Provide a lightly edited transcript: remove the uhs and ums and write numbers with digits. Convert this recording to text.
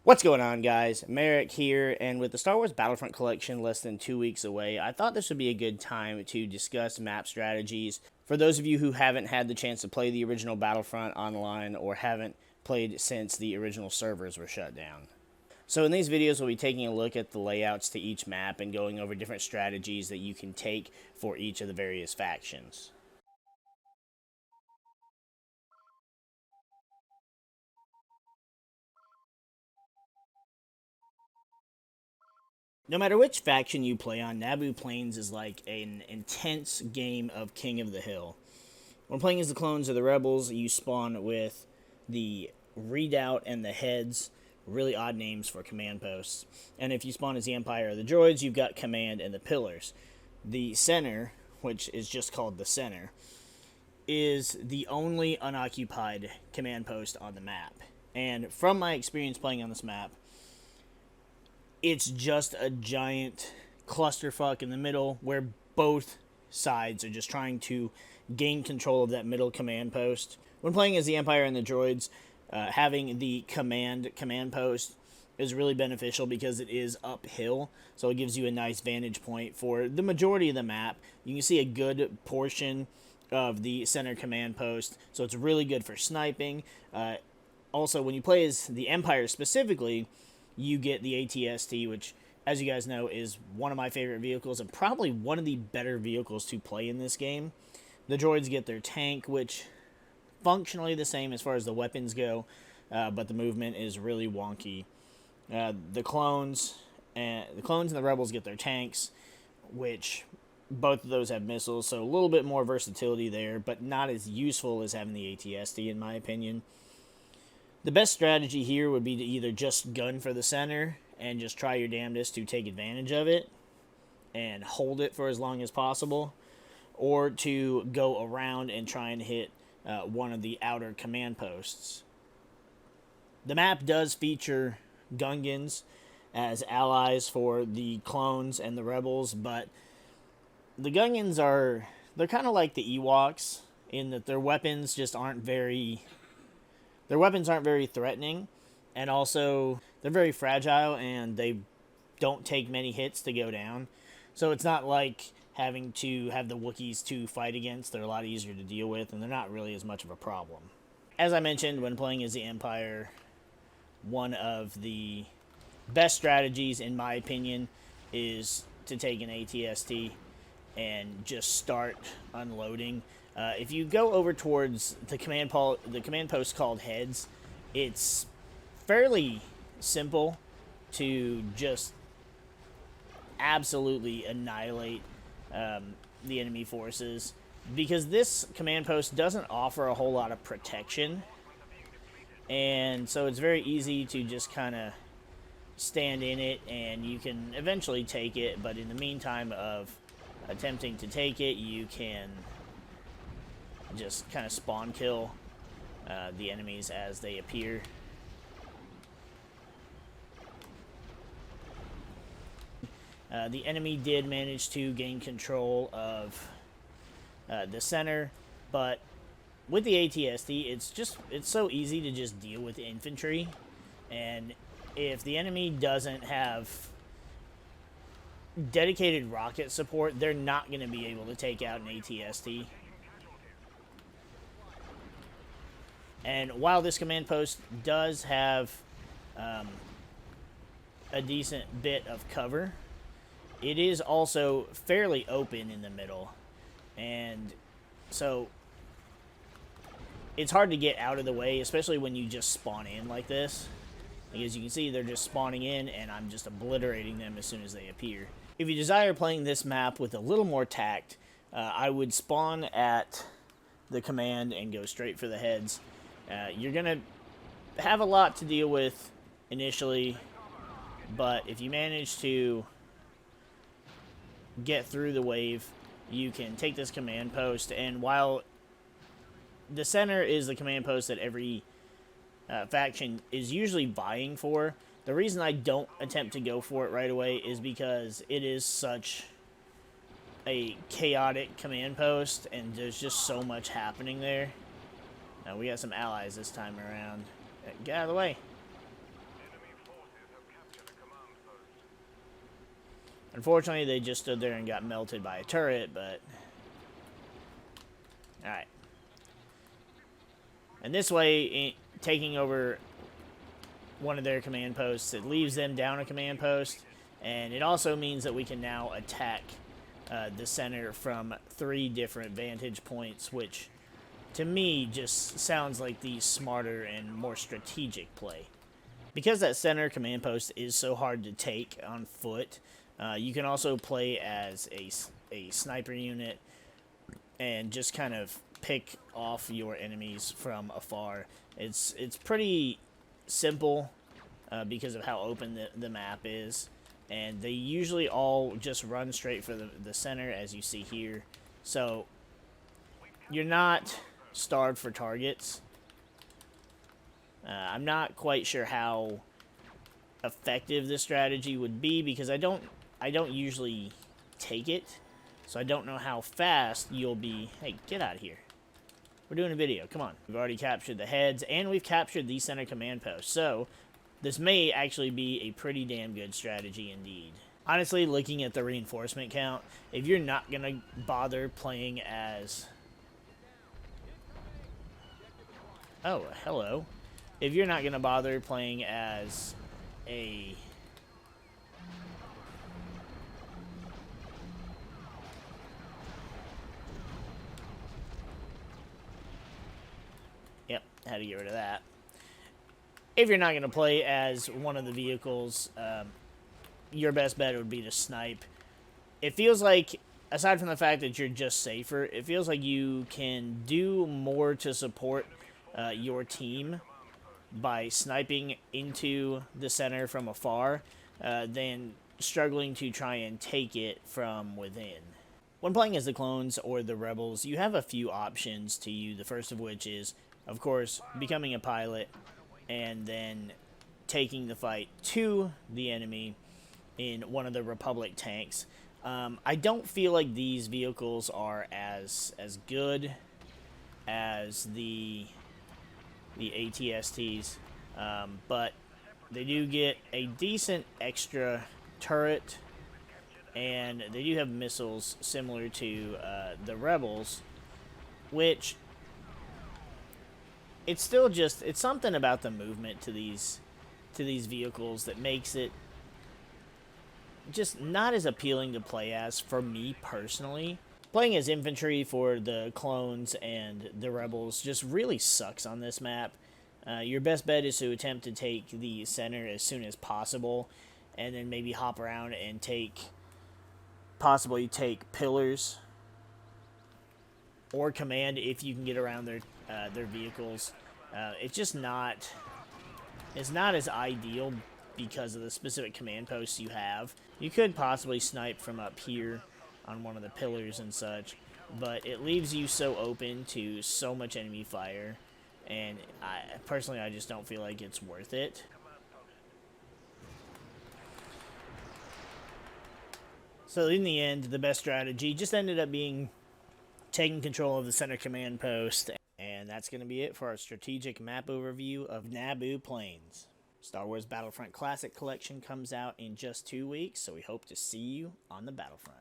What's going on, guys? MariK here, and with the Star Wars Battlefront collection less than 2 weeks away, I thought this would be a good time to discuss map strategies. For those of you who haven't had the chance to play the original Battlefront online or haven't played since the original servers were shut down. So in these videos, we'll be taking a look at the layouts to each map and going over different strategies that you can take for each of the various factions. No matter which faction you play on, Naboo Plains is like an intense game of King of the Hill. When playing as the clones or the rebels, you spawn with the redoubt and the heads, really odd names for command posts. And if you spawn as the Empire or the droids, you've got command and the pillars. The center, which is just called the center, is the only unoccupied command post on the map. And from my experience playing on this map, it's just a giant clusterfuck in the middle where both sides are just trying to gain control of that middle command post. When playing as the Empire and the droids, having the command post is really beneficial because it is uphill, so it gives you a nice vantage point for the majority of the map. You can see a good portion of the center command post, so it's really good for sniping. Also, when you play as the Empire specifically, you get the ATST, which, as you guys know, is one of my favorite vehicles and probably one of the better vehicles to play in this game. The droids get their tank, which functionally the same as far as the weapons go, but the movement is really wonky. The clones and the rebels get their tanks, which both of those have missiles, so a little bit more versatility there, but not as useful as having the ATST in my opinion. The best strategy here would be to either just gun for the center and just try your damnedest to take advantage of it and hold it for as long as possible, or to go around and try and hit one of the outer command posts. The map does feature Gungans as allies for the clones and the rebels, but the Gungans they're kind of like the Ewoks in that their weapons just aren't very threatening, and also they're very fragile and they don't take many hits to go down. So it's not like having to have the Wookiees to fight against. They're a lot easier to deal with, and they're not really as much of a problem. As I mentioned, when playing as the Empire, one of the best strategies, in my opinion, is to take an ATST and just start unloading. If you go over towards the command post called heads, it's fairly simple to just absolutely annihilate the enemy forces, because this command post doesn't offer a whole lot of protection, and so it's very easy to just kind of stand in it, and you can eventually take it, but in the meantime of attempting to take it, you can just kind of spawn kill the enemies as they appear. The enemy did manage to gain control of the center, but with the ATST, it's so easy to just deal with infantry, and if the enemy doesn't have dedicated rocket support, they're not going to be able to take out an ATST. And while this command post does have a decent bit of cover, it is also fairly open in the middle. And so it's hard to get out of the way, especially when you just spawn in like this. As you can see, they're just spawning in, and I'm just obliterating them as soon as they appear. If you desire playing this map with a little more tact, I would spawn at the command and go straight for the heads. You're going to have a lot to deal with initially, but if you manage to get through the wave, you can take this command post, and while the center is the command post that every faction is usually vying for, the reason I don't attempt to go for it right away is because it is such a chaotic command post, and there's just so much happening there. We got some allies this time around. Get out of the way. Unfortunately, they just stood there and got melted by a turret, but... Alright. And this way, taking over one of their command posts, it leaves them down a command post, and it also means that we can now attack the center from 3 different vantage points, which to me just sounds like the smarter and more strategic play. Because that center command post is so hard to take on foot, you can also play as a sniper unit and just kind of pick off your enemies from afar. It's pretty simple because of how open the map is, and they usually all just run straight for the center, as you see here. So you're not starved for targets. I'm not quite sure how effective this strategy would be because I don't usually take it, so I don't know how fast you'll be. Hey, get out of here. We're doing a video. Come on. We've already captured the heads, and we've captured the center command post, so this may actually be a pretty damn good strategy indeed. Honestly, looking at the reinforcement count, if you're not going to bother playing as... Oh, hello. If you're not going to bother playing as a... Yep, had to get rid of that. If you're not going to play as one of the vehicles, your best bet would be to snipe. It feels like, aside from the fact that you're just safer, it feels like you can do more to support your team by sniping into the center from afar than struggling to try and take it from within. When playing as the clones or the rebels, you have a few options to you, the first of which is, of course, becoming a pilot and then taking the fight to the enemy in one of the Republic tanks. I don't feel like these vehicles are as good as the ATSTs, but they do get a decent extra turret, and they do have missiles similar to the Rebels, which it's still just, it's something about the movement to these vehicles that makes it just not as appealing to play as for me personally. Playing as infantry for the clones and the rebels just really sucks on this map. Your best bet is to attempt to take the center as soon as possible, and then maybe hop around and possibly take pillars or command if you can get around their vehicles. It's just not, it's not as ideal because of the specific command posts you have. You could possibly snipe from up here on one of the pillars and such, but it leaves you so open to so much enemy fire, and I just don't feel like it's worth it. So in the end, the best strategy just ended up being taking control of the center command post, and that's going to be it for our strategic map overview of Naboo Plains. Star Wars Battlefront Classic Collection comes out in just 2 weeks, so we hope to see you on the Battlefront.